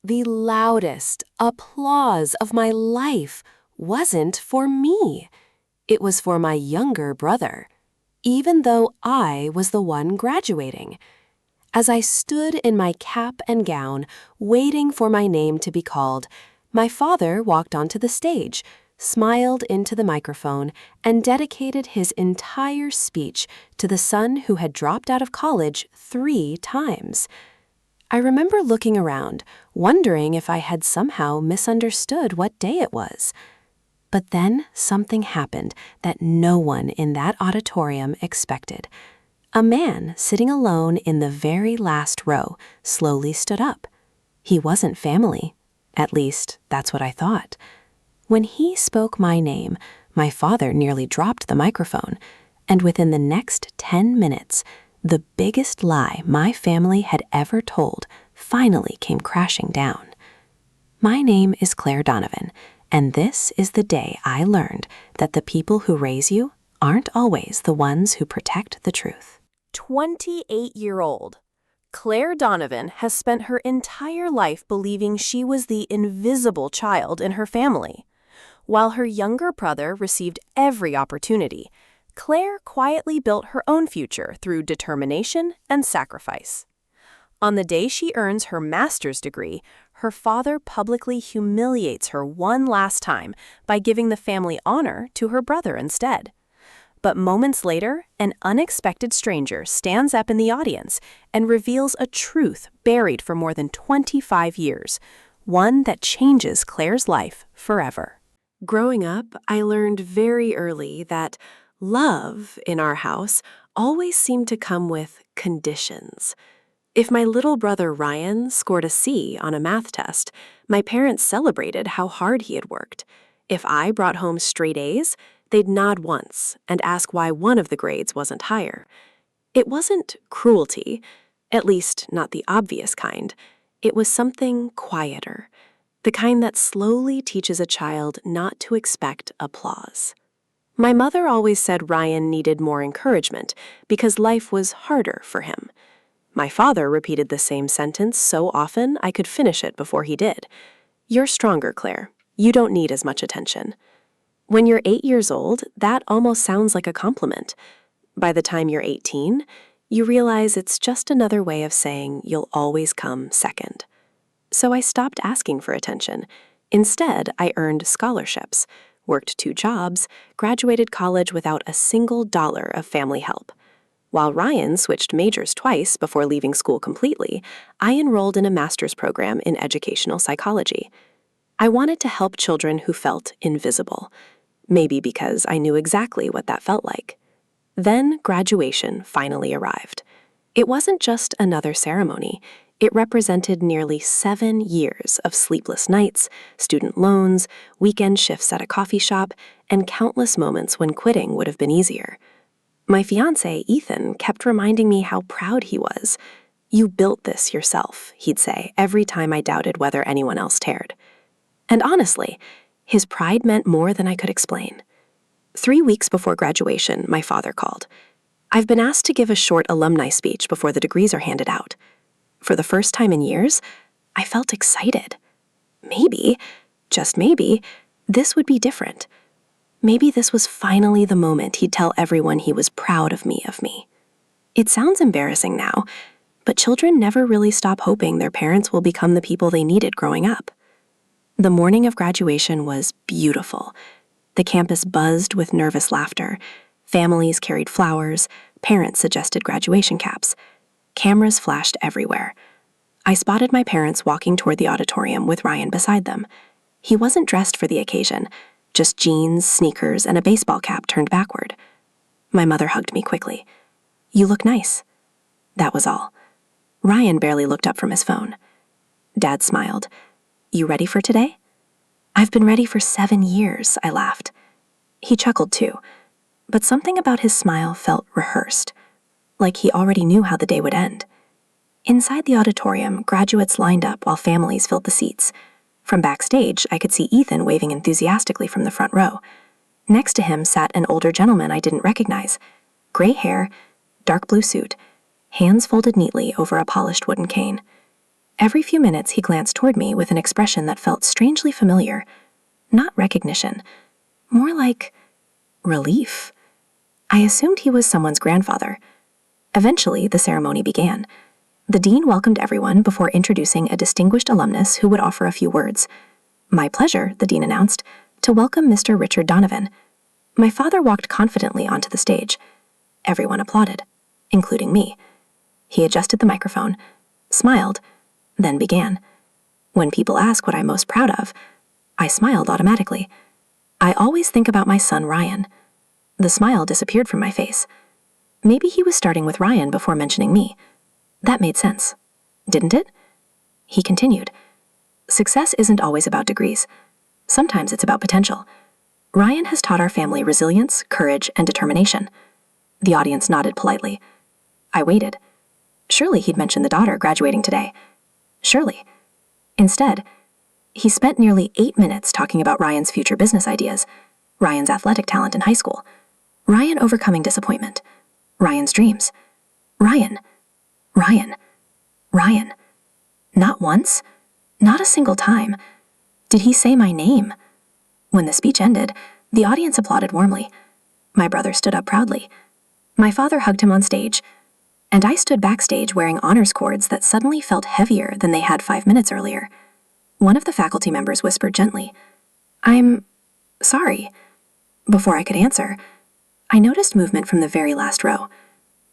the loudest applause of my life wasn't for me. It was for my younger brother, even though I was the one graduating. As I stood in my cap and gown, waiting for my name to be called, my father walked onto the stage, smiled into the microphone, and dedicated his entire speech to the son who had dropped out of college 3 times. I remember looking around, wondering if I had somehow misunderstood what day it was. But then something happened that no one in that auditorium expected. A man sitting alone in the very last row slowly stood up. He wasn't family. At least, that's what I thought. When he spoke my name, my father nearly dropped the microphone, and within the next 10 minutes, the biggest lie my family had ever told finally came crashing down. My name is Claire Donovan, and this is the day I learned that the people who raise you aren't always the ones who protect the truth. 28-year-old Claire Donovan has spent her entire life believing she was the invisible child in her family. While her younger brother received every opportunity, Claire quietly built her own future through determination and sacrifice. On the day she earns her master's degree, her father publicly humiliates her one last time by giving the family honor to her brother instead. But moments later, an unexpected stranger stands up in the audience and reveals a truth buried for more than 25 years, one that changes Claire's life forever. Growing up, I learned very early that love in our house always seemed to come with conditions. If my little brother Ryan scored a C on a math test, my parents celebrated how hard he had worked. If I brought home straight A's, they'd nod once and ask why one of the grades wasn't higher. It wasn't cruelty, at least not the obvious kind. It was something quieter, the kind that slowly teaches a child not to expect applause. My mother always said Ryan needed more encouragement because life was harder for him. My father repeated the same sentence so often I could finish it before he did. "You're stronger, Claire. You don't need as much attention." When you're 8 years old, that almost sounds like a compliment. By the time you're 18, you realize it's just another way of saying you'll always come second. So I stopped asking for attention. Instead, I earned scholarships, worked 2 jobs, graduated college without a single dollar of family help. While Ryan switched majors twice before leaving school completely, I enrolled in a master's program in educational psychology. I wanted to help children who felt invisible, maybe because I knew exactly what that felt like. Then graduation finally arrived. It wasn't just another ceremony. It represented nearly 7 years of sleepless nights, student loans, weekend shifts at a coffee shop, and countless moments when quitting would have been easier. My fiancé, Ethan, kept reminding me how proud he was. "You built this yourself," he'd say every time I doubted whether anyone else cared. And honestly, his pride meant more than I could explain. 3 weeks before graduation, my father called. "I've been asked to give a short alumni speech before the degrees are handed out." For the first time in years, I felt excited. Maybe, just maybe, this would be different. Maybe this was finally the moment he'd tell everyone he was proud of me. It sounds embarrassing now, but children never really stop hoping their parents will become the people they needed growing up. The morning of graduation was beautiful. The campus buzzed with nervous laughter. Families carried flowers. Parents suggested graduation caps. Cameras flashed everywhere. I spotted my parents walking toward the auditorium with Ryan beside them. He wasn't dressed for the occasion, just jeans, sneakers, and a baseball cap turned backward. My mother hugged me quickly. "You look nice." That was all. Ryan barely looked up from his phone. Dad smiled. "You ready for today?" "I've been ready for 7 years," I laughed. He chuckled too, but something about his smile felt rehearsed, like he already knew how the day would end. Inside the auditorium, graduates lined up while families filled the seats. From backstage, I could see Ethan waving enthusiastically from the front row. Next to him sat an older gentleman I didn't recognize. Gray hair, dark blue suit, hands folded neatly over a polished wooden cane. Every few minutes he glanced toward me with an expression that felt strangely familiar. Not recognition, more like relief. I assumed he was someone's grandfather. Eventually, the ceremony began. The dean welcomed everyone before introducing a distinguished alumnus who would offer a few words. "My pleasure," the dean announced, "to welcome Mr. Richard Donovan." My father walked confidently onto the stage. Everyone applauded, including me. He adjusted the microphone, smiled, then began. When people ask what I'm most proud of, I smiled automatically. I always think about my son Ryan. The smile disappeared from my face. Maybe he was starting with Ryan before mentioning me. That made sense, didn't it? He continued. Success isn't always about degrees. Sometimes it's about potential. Ryan has taught our family resilience, courage, and determination. The audience nodded politely. I waited. Surely he'd mention the daughter graduating today. Surely. Instead, he spent nearly 8 minutes talking about Ryan's future business ideas, Ryan's athletic talent in high school, Ryan overcoming disappointment, Ryan's dreams. Ryan. Ryan. Ryan. Not once, not a single time, did he say my name. When the speech ended, the audience applauded warmly. My brother stood up proudly. My father hugged him on stage, and I stood backstage wearing honors cords that suddenly felt heavier than they had 5 minutes earlier. One of the faculty members whispered gently, "I'm sorry." Before I could answer, I noticed movement from the very last row.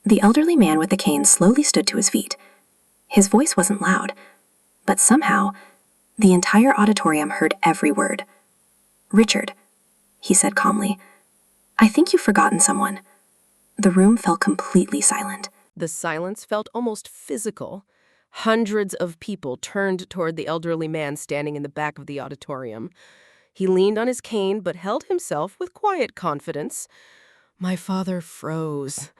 The elderly man with the cane slowly stood to his feet. His voice wasn't loud, but somehow, the entire auditorium heard every word. "Richard," he said calmly, "I think you've forgotten someone." The room fell completely silent. The silence felt almost physical. Hundreds of people turned toward the elderly man standing in the back of the auditorium. He leaned on his cane but held himself with quiet confidence. My father froze.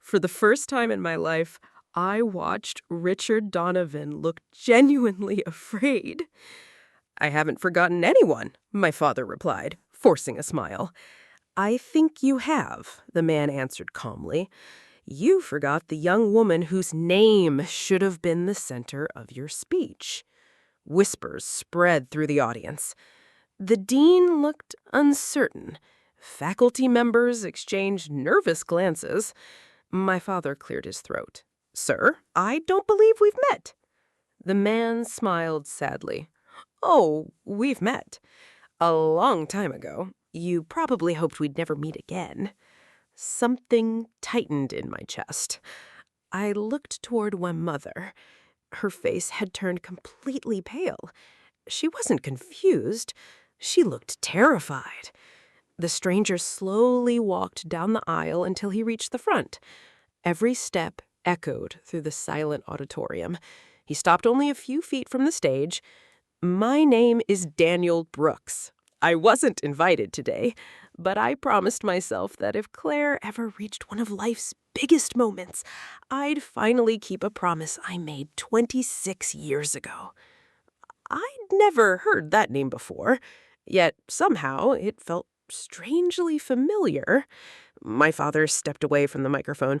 For the first time in my life, I watched Richard Donovan look genuinely afraid. "I haven't forgotten anyone," my father replied, forcing a smile. "I think you have," the man answered calmly. "You forgot the young woman whose name should have been the center of your speech." Whispers spread through the audience. The dean looked uncertain. Faculty members exchanged nervous glances. My father cleared his throat. "Sir, I don't believe we've met." The man smiled sadly. "Oh, we've met. A long time ago. You probably hoped we'd never meet again." Something tightened in my chest. I looked toward my mother. Her face had turned completely pale. She wasn't confused. She looked terrified. The stranger slowly walked down the aisle until he reached the front. Every step echoed through the silent auditorium. He stopped only a few feet from the stage. "My name is Daniel Brooks. I wasn't invited today, but I promised myself that if Claire ever reached one of life's biggest moments, I'd finally keep a promise I made 26 years ago." I'd never heard that name before, yet somehow it felt strangely familiar. My father stepped away from the microphone.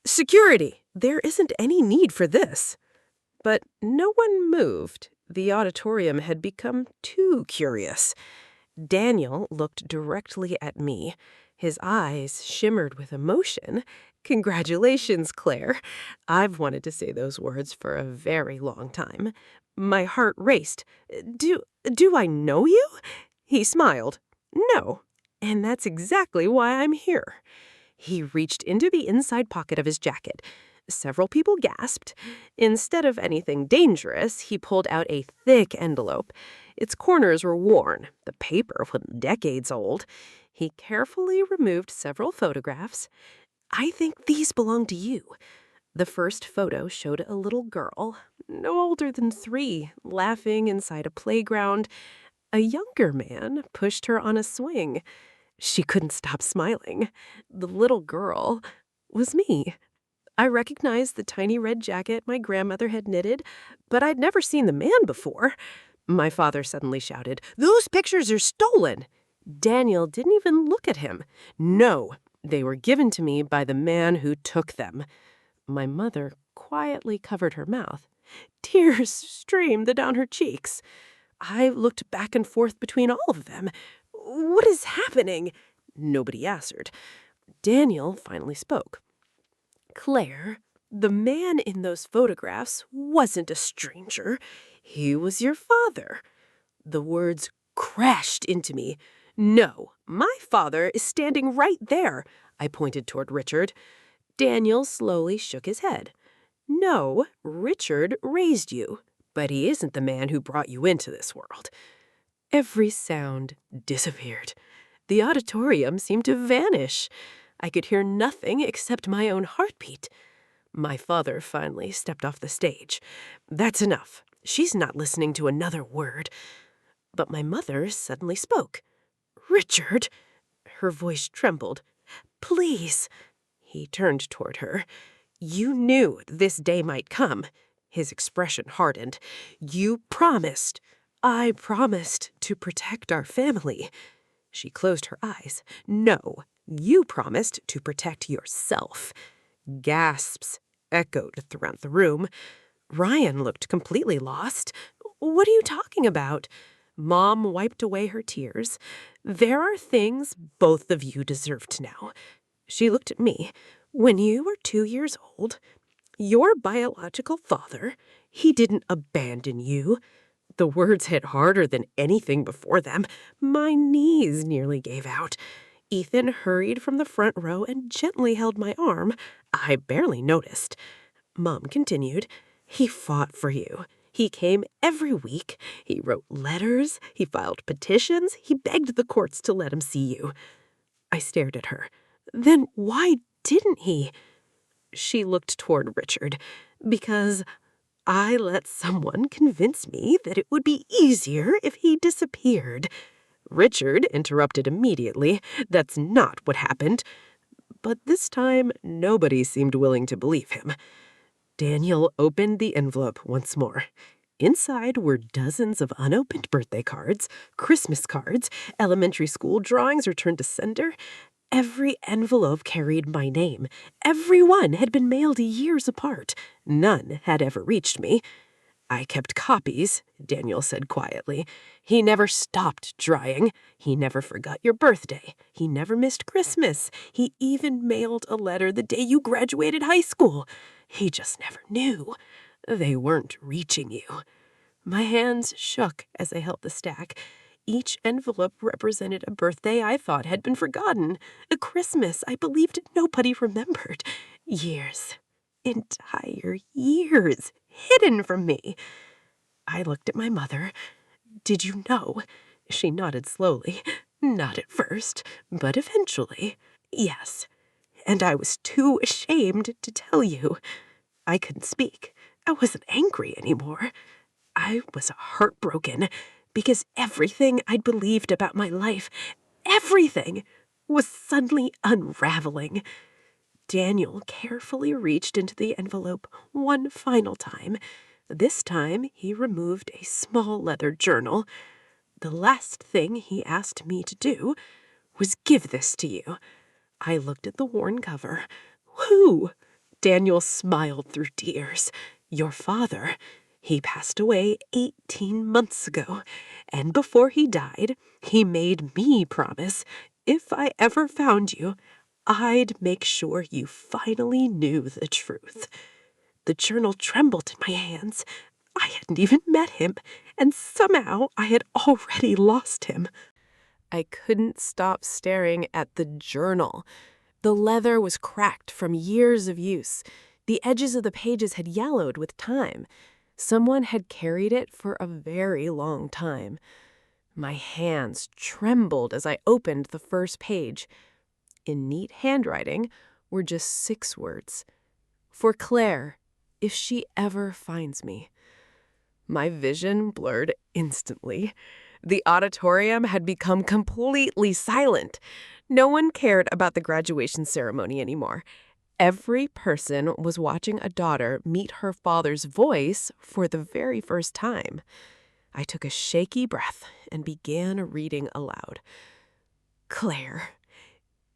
"Security! There isn't any need for this." But no one moved. The auditorium had become too curious. Daniel looked directly at me. His eyes shimmered with emotion. "Congratulations, Claire." I've wanted to say those words for a very long time. My heart raced. Do I know you?" He smiled. "No, and that's exactly why I'm here." He reached into the inside pocket of his jacket. Several people gasped. Instead of anything dangerous, he pulled out a thick envelope. Its corners were worn, the paper was decades old. He carefully removed several photographs. "I think these belong to you." The first photo showed a little girl, no older than 3, laughing inside a playground. A younger man pushed her on a swing. She couldn't stop smiling. The little girl was me. I recognized the tiny red jacket my grandmother had knitted, but I'd never seen the man before. My father suddenly shouted, "Those pictures are stolen!" Daniel didn't even look at him. "No, they were given to me by the man who took them." My mother quietly covered her mouth. Tears streamed down her cheeks. I looked back and forth between all of them. "What is happening?" Nobody answered. Daniel finally spoke. "Claire, the man in those photographs wasn't a stranger. He was your father." The words crashed into me. "No, my father is standing right there." I pointed toward Richard. Daniel slowly shook his head. "No, Richard raised you, but he isn't the man who brought you into this world." Every sound disappeared. The auditorium seemed to vanish. I could hear nothing except my own heartbeat. My father finally stepped off the stage. "That's enough. She's not listening to another word." But my mother suddenly spoke. "Richard!" Her voice trembled. "Please." He turned toward her. "You knew this day might come." His expression hardened. "You promised. I promised to protect our family." She closed her eyes. "No, you promised to protect yourself." Gasps echoed throughout the room. Ryan looked completely lost. "What are you talking about?" Mom wiped away her tears. "There are things both of you deserve to know." She looked at me. "When you were 2 years old, your biological father, he didn't abandon you." The words hit harder than anything before them. My knees nearly gave out. Ethan hurried from the front row and gently held my arm. I barely noticed. Mom continued, "He fought for you. He came every week. He wrote letters. He filed petitions. He begged the courts to let him see you." I stared at her. "Then why didn't he?" She looked toward Richard. "Because I let someone convince me that it would be easier if he disappeared." Richard interrupted immediately. "That's not what happened." But this time, nobody seemed willing to believe him. Daniel opened the envelope once more. Inside were dozens of unopened birthday cards, Christmas cards, elementary school drawings returned to sender. Every envelope carried my name. Every one had been mailed years apart. None had ever reached me. "I kept copies," Daniel said quietly. "He never stopped trying. He never forgot your birthday. He never missed Christmas. He even mailed a letter the day you graduated high school. He just never knew. They weren't reaching you." My hands shook as I held the stack. Each envelope represented a birthday I thought had been forgotten, a Christmas I believed nobody remembered. Years, entire years, hidden from me. I looked at my mother. "Did you know?" She nodded slowly. "Not at first, but eventually. Yes. And I was too ashamed to tell you." I couldn't speak. I wasn't angry anymore. I was heartbroken because everything I'd believed about my life, everything, was suddenly unraveling. Daniel carefully reached into the envelope one final time. This time, he removed a small leather journal. The last thing he asked me to do was give this to you. I looked at the worn cover. "Who?" Daniel smiled through tears. "Your father. He passed away 18 months ago, and before he died, he made me promise if I ever found you, I'd make sure you finally knew the truth." The journal trembled in my hands. I hadn't even met him, and somehow I had already lost him. I couldn't stop staring at the journal. The leather was cracked from years of use. The edges of the pages had yellowed with time. Someone had carried it for a very long time. My hands trembled as I opened the first page. In neat handwriting were just 6 words. "For Claire, if she ever finds me." My vision blurred instantly. The auditorium had become completely silent. No one cared about the graduation ceremony anymore. Every person was watching a daughter meet her father's voice for the very first time. I took a shaky breath and began reading aloud. "Claire,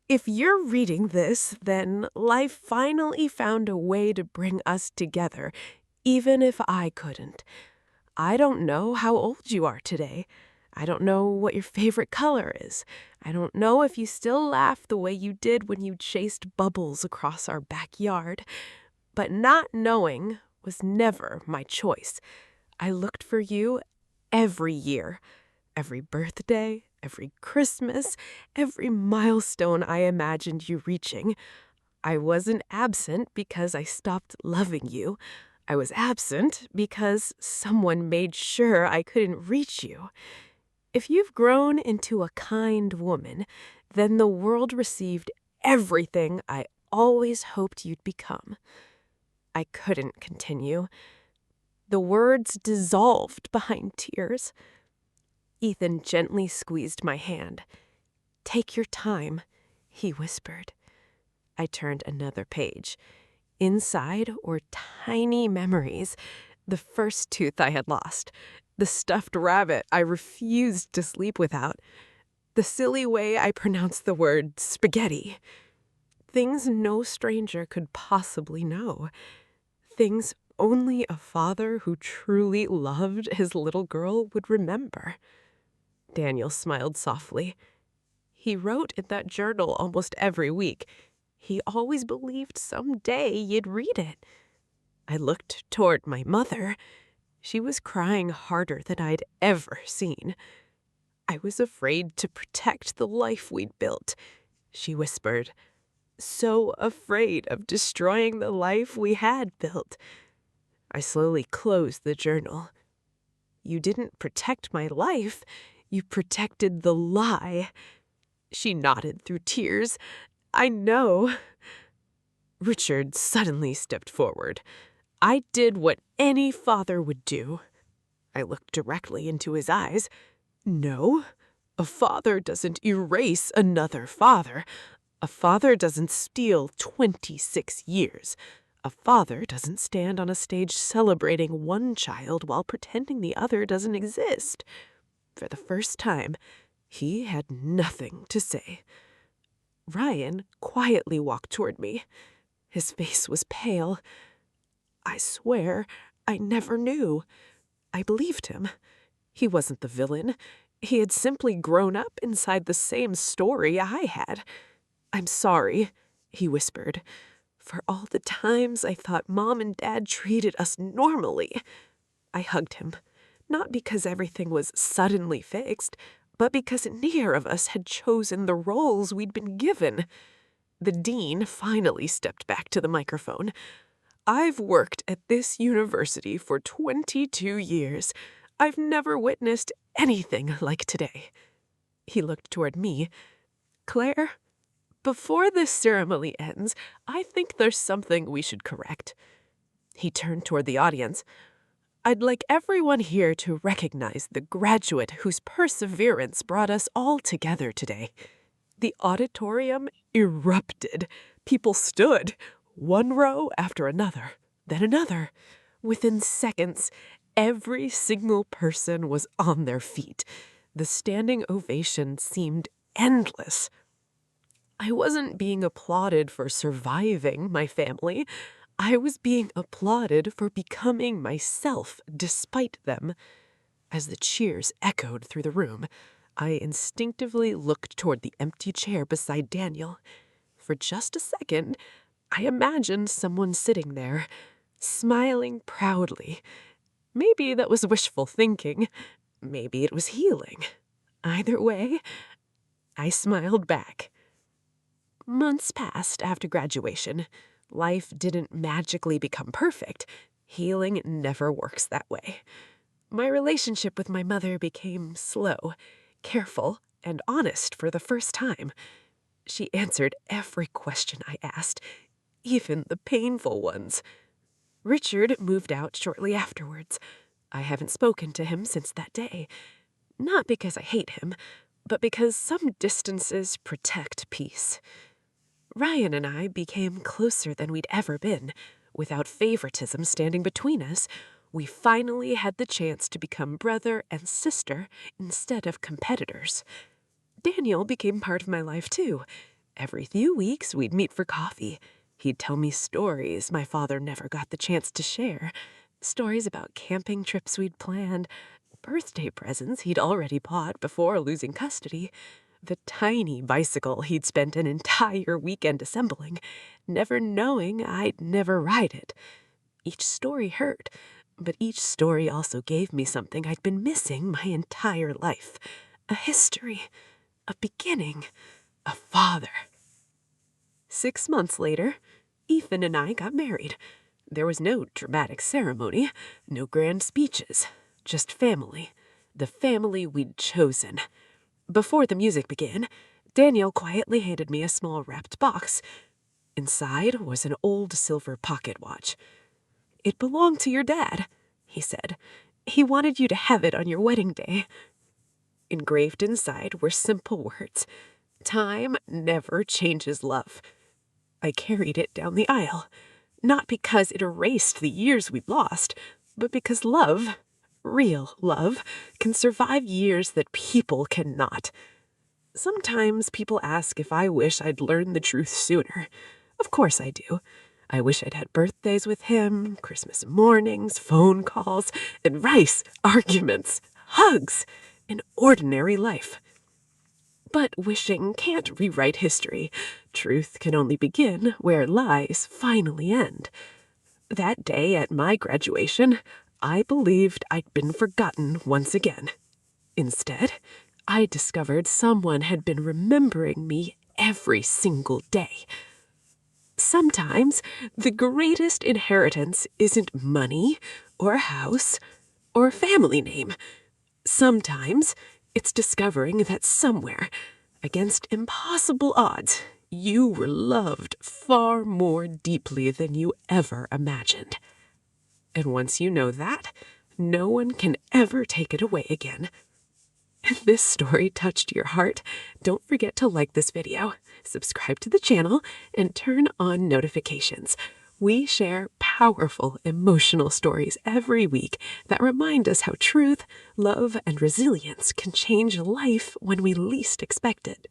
if you're reading this, then life finally found a way to bring us together, even if I couldn't. I don't know how old you are today. I don't know what your favorite color is. I don't know if you still laugh the way you did when you chased bubbles across our backyard. But not knowing was never my choice. I looked for you every year, every birthday, every Christmas, every milestone I imagined you reaching. I wasn't absent because I stopped loving you. I was absent because someone made sure I couldn't reach you. If you've grown into a kind woman, then the world received everything I always hoped you'd become. I couldn't continue. The words dissolved behind tears. Ethan gently squeezed my hand. "Take your time," he whispered. I turned another page. Inside were tiny memories. The first tooth I had lost. The stuffed rabbit I refused to sleep without. The silly way I pronounced the word spaghetti. Things no stranger could possibly know. Things only a father who truly loved his little girl would remember. Daniel smiled softly. He wrote in that journal almost every week. He always believed someday you'd read it. I looked toward my mother. She was crying harder than I'd ever seen. "I was afraid to protect the life we'd built," she whispered. "So afraid of destroying the life we had built." I slowly closed the journal. "You didn't protect my life. You protected the lie." She nodded through tears. "I know." Richard suddenly stepped forward. I did what any father would do. I looked directly into his eyes. "No, a father doesn't erase another father. A father doesn't steal 26 years. A father doesn't stand on a stage celebrating one child while pretending the other doesn't exist." For the first time, he had nothing to say. Ryan quietly walked toward me. His face was pale. "I swear I never knew." I believed him. He wasn't the villain. He had simply grown up inside the same story I had. "I'm sorry," he whispered, "for all the times I thought Mom and Dad treated us normally." I hugged him, not because everything was suddenly fixed, but because neither of us had chosen the roles we'd been given. The dean finally stepped back to the microphone. "I've worked at this university for 22 years. I've never witnessed anything like today." He looked toward me. "Claire, before this ceremony ends, I think there's something we should correct." He turned toward the audience. "I'd like everyone here to recognize the graduate whose perseverance brought us all together today." The auditorium erupted. People stood, one row after another, then another. Within seconds, every single person was on their feet. The standing ovation seemed endless. I wasn't being applauded for surviving my family. I was being applauded for becoming myself despite them. As the cheers echoed through the room, I instinctively looked toward the empty chair beside Daniel. For just a second, I imagined someone sitting there, smiling proudly. Maybe that was wishful thinking. Maybe it was healing. Either way, I smiled back. Months passed after graduation. Life didn't magically become perfect. Healing never works that way. My relationship with my mother became slow, careful, and honest for the first time. She answered every question I asked, even the painful ones. Richard moved out shortly afterwards. I haven't spoken to him since that day. Not because I hate him, but because some distances protect peace. Ryan and I became closer than we'd ever been. Without favoritism standing between us, we finally had the chance to become brother and sister instead of competitors. Daniel became part of my life, too. Every few weeks, we'd meet for coffee. He'd tell me stories my father never got the chance to share. Stories about camping trips we'd planned, birthday presents he'd already bought before losing custody, the tiny bicycle he'd spent an entire weekend assembling, never knowing I'd never ride it. Each story hurt, but each story also gave me something I'd been missing my entire life. A history, a beginning, a father. 6 months later, Ethan and I got married. There was no dramatic ceremony, no grand speeches, just family. The family we'd chosen. Before the music began, Daniel quietly handed me a small wrapped box. Inside was an old silver pocket watch. "It belonged to your dad," he said. "He wanted you to have it on your wedding day." Engraved inside were simple words. "Time never changes love." I carried it down the aisle, not because it erased the years we'd lost, but because love, real love, can survive years that people cannot. Sometimes people ask if I wish I'd learned the truth sooner. Of course I do. I wish I'd had birthdays with him, Christmas mornings, phone calls, advice, arguments, hugs, an ordinary life. But wishing can't rewrite history. Truth can only begin where lies finally end. That day at my graduation, I believed I'd been forgotten once again. Instead, I discovered someone had been remembering me every single day. Sometimes the greatest inheritance isn't money or a house or a family name. Sometimes it's discovering that somewhere, against impossible odds, you were loved far more deeply than you ever imagined. And once you know that, no one can ever take it away again. If this story touched your heart, don't forget to like this video, subscribe to the channel, and turn on notifications. We share powerful emotional stories every week that remind us how truth, love, and resilience can change life when we least expect it.